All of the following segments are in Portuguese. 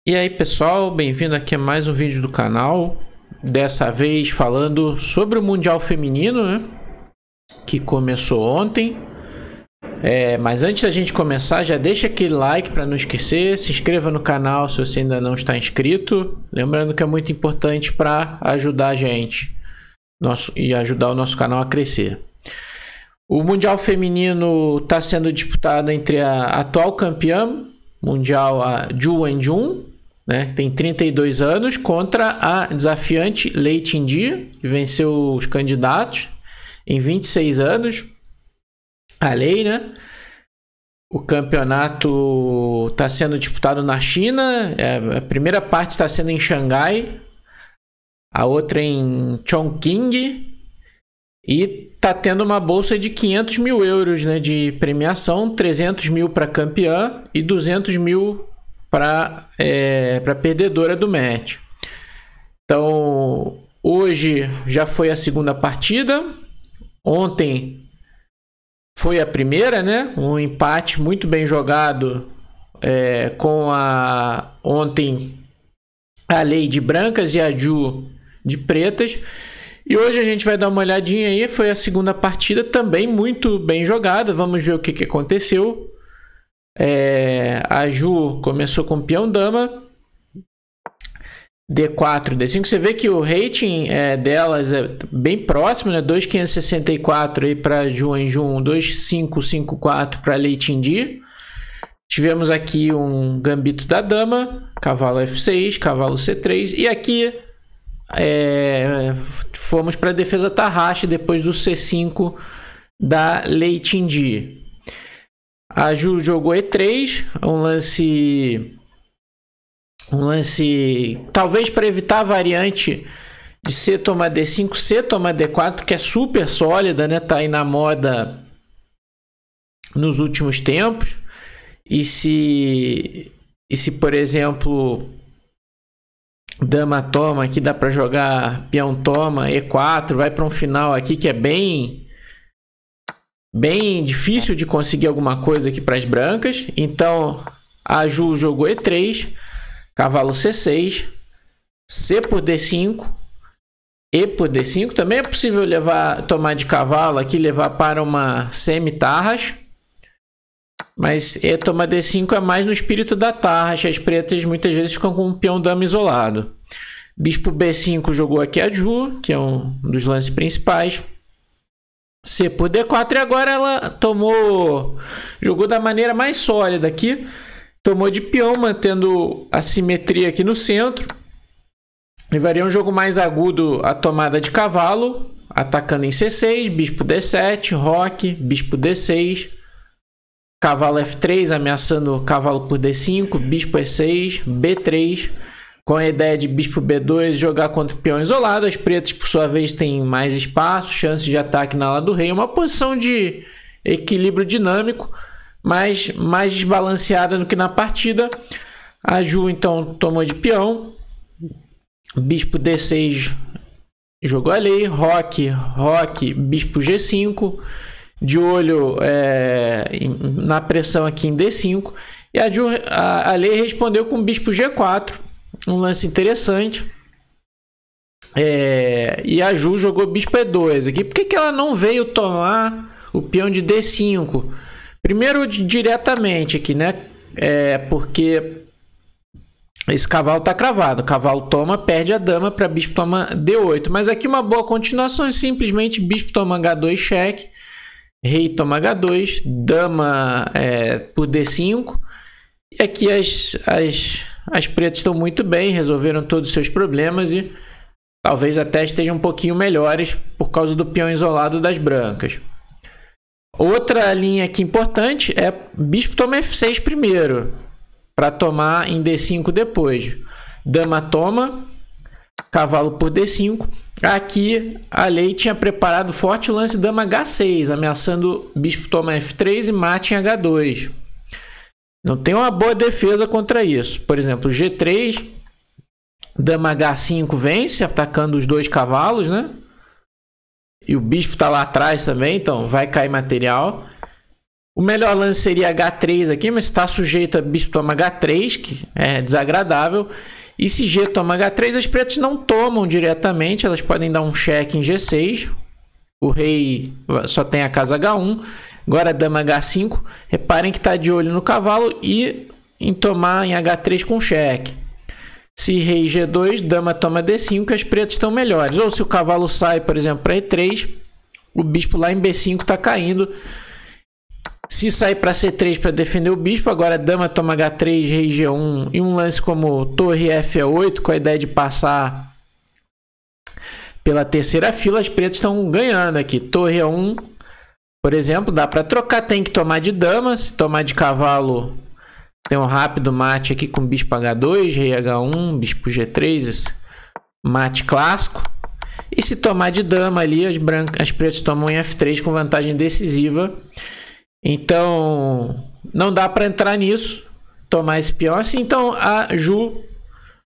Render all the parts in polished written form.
E aí pessoal, bem-vindo aqui a mais um vídeo do canal. Dessa vez falando sobre o Mundial Feminino, né? Que começou ontem. Mas antes da gente começar, já deixa aquele like para não esquecer. Se inscreva no canal se você ainda não está inscrito. Lembrando que é muito importante para ajudar a gente e ajudar o nosso canal a crescer. O Mundial Feminino está sendo disputado entre a atual campeã mundial, a Zhu Wenjun, né, tem 32 anos, contra a desafiante Lei Tindi, que venceu os candidatos em 26 anos. A Lei, né? O campeonato está sendo disputado na China. A primeira parte está sendo em Xangai, a outra em Chongqing. E tá tendo uma bolsa de 500 mil euros, né, de premiação, 300 mil para campeã e 200 mil para perdedora do match. Então, hoje já foi a segunda partida. Ontem foi a primeira, né? Um empate muito bem jogado ontem a Lei de brancas e a Zhu de pretas. E hoje a gente vai dar uma olhadinha aí, foi a segunda partida também muito bem jogada, vamos ver o que aconteceu. A Zhu começou com peão dama, D4, D5, você vê que o rating delas é bem próximo, né? 2.564 aí para Zhu Wenjun, 2.554 para Lei Tindi. Tivemos aqui um gambito da dama, cavalo F6, cavalo C3 e aqui fomos para a defesa Tarraxa depois do C5 da Lei Tindi. A Zhu jogou E3, um lance talvez para evitar a variante de C toma D5, C toma D4, que é super sólida, né? Tá aí na moda nos últimos tempos. E se por exemplo dama toma, aqui dá para jogar peão toma, E4, vai para um final aqui que é bem difícil de conseguir alguma coisa aqui para as brancas. Então a Zhu jogou E3, cavalo C6, C por D5, E por D5. Também é possível tomar de cavalo aqui, levar para uma semi-tarras. Mas toma D5 é mais no espírito da tarraxa. As pretas muitas vezes ficam com um peão dama isolado. Bispo B5 jogou aqui a Zhu, que é um dos lances principais. C por D4 e agora ela jogou da maneira mais sólida aqui. Tomou de peão, mantendo a simetria aqui no centro. Levaria um jogo mais agudo a tomada de cavalo, atacando em C6, bispo D7, roque, bispo D6. Cavalo F3 ameaçando cavalo por D5, bispo E6, B3, com a ideia de bispo B2 jogar contra o peão isolado. As pretas, por sua vez, têm mais espaço, chance de ataque na ala do rei. Uma posição de equilíbrio dinâmico, mas mais desbalanceada do que na partida. A Zhu, então, tomou de peão. Bispo D6 jogou a lei. Roque, bispo G5. De olho na pressão aqui em D5. E a Lei respondeu com bispo G4. Um lance interessante. E a Zhu jogou bispo E2 aqui. Por que ela não veio tomar o peão de D5? Primeiro, diretamente aqui, né? Porque esse cavalo está cravado. O cavalo toma, perde a dama para bispo toma D8. Mas aqui uma boa continuação é simplesmente bispo toma H2 cheque. Rei toma H2, dama por D5. E aqui as pretas estão muito bem, resolveram todos os seus problemas e talvez até estejam um pouquinho melhores por causa do peão isolado das brancas. Outra linha aqui importante é bispo toma F6 primeiro, para tomar em D5 depois. Dama toma, cavalo por D5. Aqui a Lei tinha preparado forte lance dama H6, ameaçando bispo toma F3 e mate em H2. Não tem uma boa defesa contra isso. Por exemplo, G3, dama H5 vence, atacando os dois cavalos, né? E o bispo está lá atrás também, então vai cair material. O melhor lance seria H3 aqui, mas está sujeito a bispo toma H3, que é desagradável. E se G toma H3, as pretas não tomam diretamente, elas podem dar um cheque em G6. O rei só tem a casa H1. Agora dama H5. Reparem que está de olho no cavalo e em tomar em H3 com cheque. Se rei G2, dama toma D5, as pretas estão melhores. Ou se o cavalo sai, por exemplo, para E3, o bispo lá em B5 está caindo. Se sair para C3 para defender o bispo, agora dama toma H3, rei G1 e um lance como torre F8 com a ideia de passar pela terceira fila, as pretas estão ganhando aqui. Torre A1, por exemplo, dá para trocar, tem que tomar de dama, se tomar de cavalo tem um rápido mate aqui com bispo H2, rei H1, bispo G3, esse mate clássico. E se tomar de dama ali, as pretas tomam em F3 com vantagem decisiva. Então, não dá para entrar nisso, tomar esse peão assim. Então, a Ju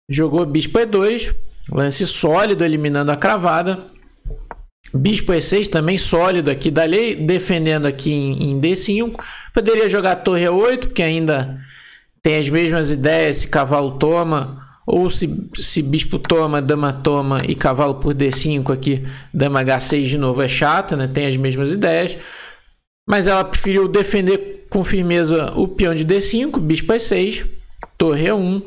jogou bispo E2, lance sólido, eliminando a cravada. Bispo E6 também sólido aqui da lei, defendendo aqui em D5. Poderia jogar torre E8, porque ainda tem as mesmas ideias, se cavalo toma, ou se bispo toma, dama toma e cavalo por D5 aqui, dama H6 de novo é chato, né? Tem as mesmas ideias. Mas ela preferiu defender com firmeza o peão de D5, bispo E6, torre E1,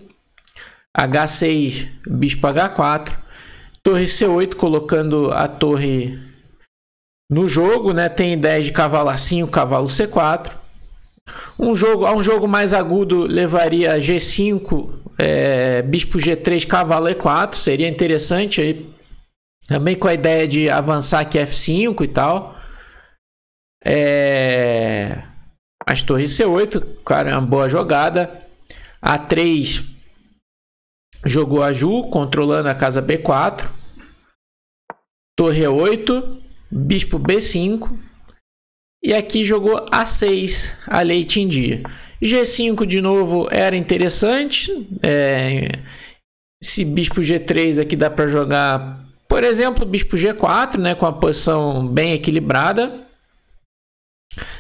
H6, bispo H4, torre C8, colocando a torre no jogo, né? Tem ideias de cavalo A5, cavalo C4. Um jogo mais agudo levaria G5, bispo G3, cavalo E4, seria interessante aí, também com a ideia de avançar aqui F5 e tal. As torres C8, claro, é uma boa jogada. A3 jogou a Ju, controlando a casa B4. Torre E8, bispo B5. E aqui jogou A6, a leite em dia. G5 de novo era interessante. Esse bispo G3 aqui dá para jogar, por exemplo, bispo G4, né, com a posição bem equilibrada.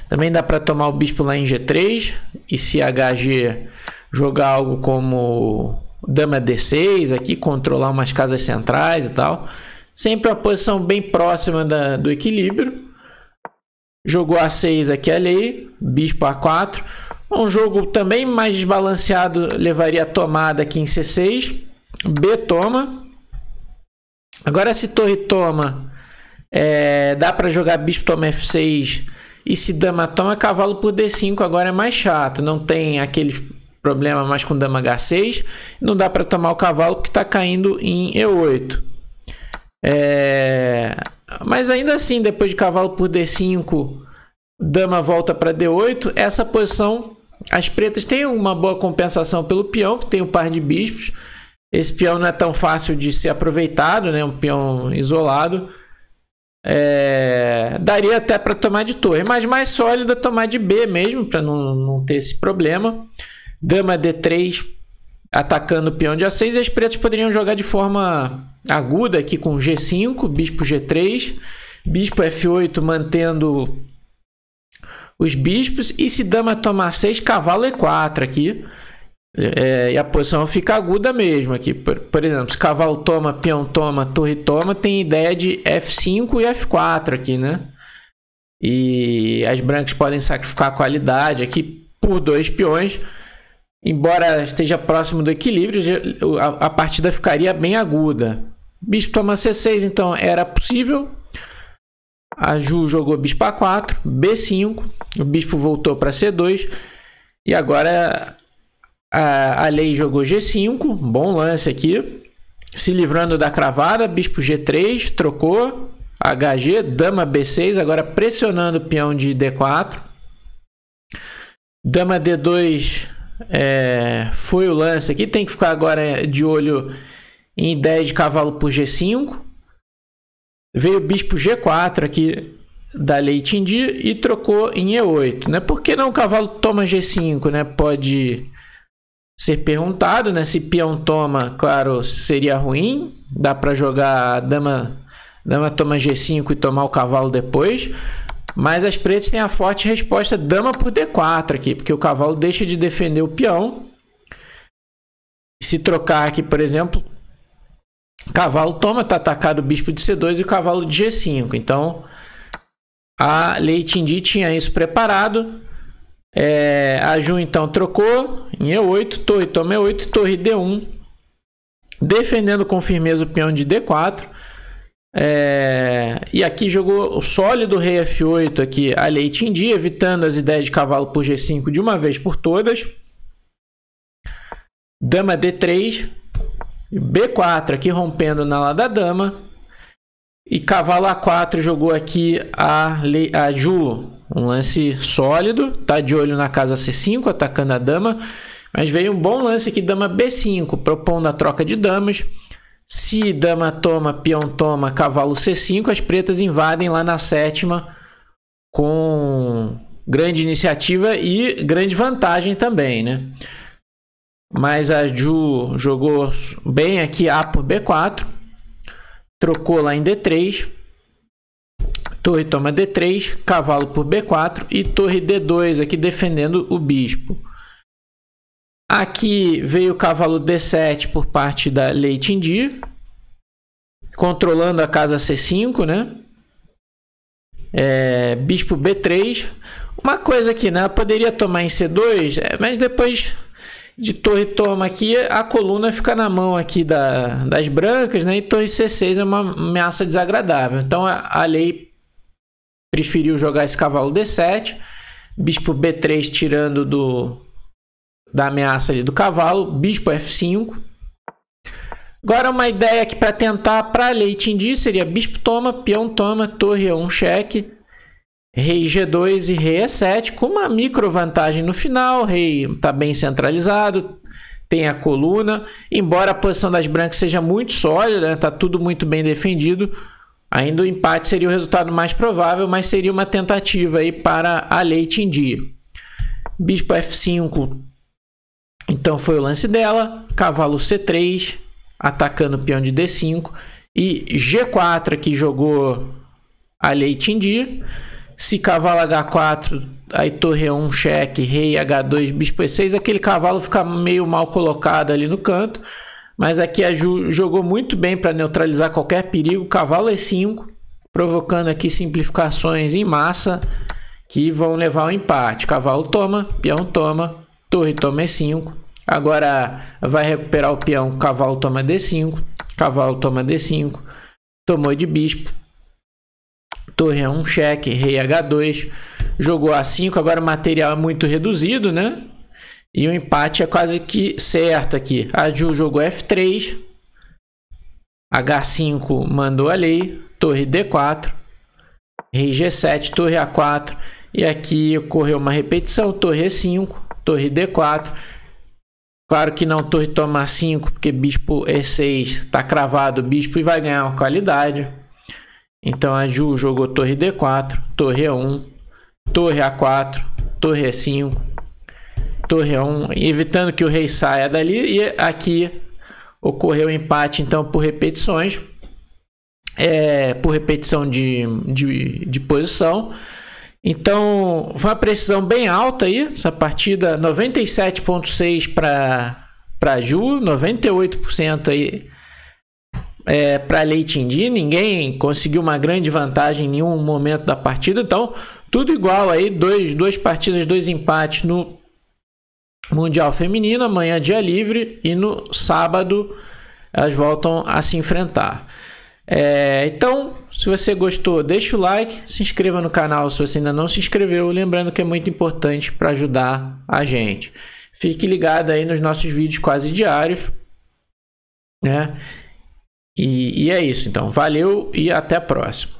Também dá para tomar o bispo lá em G3 e se HG jogar algo como dama D6 aqui, controlar umas casas centrais e tal. Sempre uma posição bem próxima do equilíbrio. Jogou A6 aqui a lei, bispo A4. Um jogo também mais desbalanceado levaria a tomada aqui em C6. B toma. Agora se torre toma, dá para jogar bispo toma F6. E se dama toma, cavalo por D5 agora é mais chato. Não tem aquele problema mais com dama H6. Não dá para tomar o cavalo porque está caindo em E8. Mas ainda assim, depois de cavalo por D5, dama volta para D8. Essa posição, as pretas têm uma boa compensação pelo peão, que tem um par de bispos. Esse peão não é tão fácil de ser aproveitado, né? Um peão isolado. Daria até para tomar de torre, mas mais sólida tomar de B mesmo, para não ter esse problema. Dama D3 atacando o peão de A6, e as pretas poderiam jogar de forma aguda aqui com G5, bispo G3, bispo F8 mantendo os bispos, e se dama toma A6, cavalo E4 aqui. E a posição fica aguda mesmo aqui. Por exemplo, se cavalo toma, peão toma, torre toma, tem ideia de F5 e F4 aqui, né? E as brancas podem sacrificar a qualidade aqui por 2 peões. Embora esteja próximo do equilíbrio, a partida ficaria bem aguda. Bispo toma C6, então era possível. A Ju jogou bispo A4, B5, o bispo voltou para C2 e agora a lei jogou G5, bom lance aqui, se livrando da cravada. Bispo G3, trocou, HG, dama B6, agora pressionando o peão de D4. Dama D2 foi o lance aqui, tem que ficar agora de olho em ideia de cavalo por G5. Veio o bispo G4 aqui da lei Tindi e trocou em E8, né? Por que não o cavalo toma G5, né? Pode ser perguntado, né? Se peão toma, claro, seria ruim. Dá para jogar dama toma G5 e tomar o cavalo depois. Mas as pretas têm a forte resposta dama por D4 aqui, porque o cavalo deixa de defender o peão. Se trocar aqui, por exemplo, cavalo toma, está atacado o bispo de C2 e o cavalo de G5. Então, a Lei Tindi tinha isso preparado. A Ju, então, trocou em E8, torre toma E8, torre D1, defendendo com firmeza o peão de D4. E aqui jogou o sólido rei F8 aqui, a Lei Tindi, evitando as ideias de cavalo por G5 de uma vez por todas. Dama D3, B4 aqui rompendo na lá da dama. E cavalo A4 jogou aqui a Ju, um lance sólido, tá de olho na casa C5, atacando a dama. Mas veio um bom lance aqui, dama B5, propondo a troca de damas. Se dama toma, peão toma, cavalo C5, as pretas invadem lá na sétima com grande iniciativa e grande vantagem também, né? Mas a Ju jogou bem aqui A por B4, trocou lá em D3, torre toma D3, cavalo por B4 e torre D2 aqui defendendo o bispo. Aqui veio o cavalo D7 por parte da Lei Tindi, controlando a casa C5, né? Bispo B3. Uma coisa aqui, né? Poderia tomar em C2, mas depois de torre toma aqui, a coluna fica na mão aqui das brancas, né? E torre C6 é uma ameaça desagradável. Então a Lei preferiu jogar esse cavalo D7, bispo B3 tirando da ameaça ali do cavalo, bispo F5. Agora uma ideia aqui para tentar para a Lei Tindi seria bispo toma, peão toma, torre E1 cheque, rei G2 e rei E7, com uma micro vantagem no final. O rei está bem centralizado, tem a coluna, embora a posição das brancas seja muito sólida, está tudo muito bem defendido, ainda o empate seria o resultado mais provável, mas seria uma tentativa aí para a Lei Tindi. Bispo F5, então foi o lance dela, cavalo C3, atacando o peão de D5, e G4 aqui jogou a Lei Tindi. Se cavalo H4, aí torre E1 cheque, rei H2, bispo E6, aquele cavalo fica meio mal colocado ali no canto, mas aqui a Ju jogou muito bem para neutralizar qualquer perigo, cavalo E5, provocando aqui simplificações em massa que vão levar ao empate. Cavalo toma, peão toma, torre toma E5, agora vai recuperar o peão, cavalo toma D5, cavalo toma D5, tomou de bispo, torre E1 cheque, rei H2, jogou A5, agora o material é muito reduzido, né? E o empate é quase que certo aqui. A Ju jogou F3, H5 mandou a Lei, torre D4, rei G7, torre A4, e aqui ocorreu uma repetição, torre E5, torre D4. Claro que não torre toma A5, porque bispo E6 está cravado o bispo e vai ganhar uma qualidade. Então a Ju jogou torre D4, torre E1, torre A4, torre E5, torre E1, evitando que o rei saia dali. E aqui ocorreu empate então por repetições, por repetição de posição. Então foi uma precisão bem alta aí, essa partida, 97,6 para Ju, 98% aí para a Lei Tindi. Ninguém conseguiu uma grande vantagem em nenhum momento da partida, então tudo igual aí, duas partidas, dois empates no Mundial Feminino. Amanhã dia livre e no sábado elas voltam a se enfrentar. Então, se você gostou, deixa o like, se inscreva no canal se você ainda não se inscreveu, lembrando que é muito importante para ajudar a gente. Fique ligado aí nos nossos vídeos quase diários, né? E é isso, então. Valeu e até a próxima.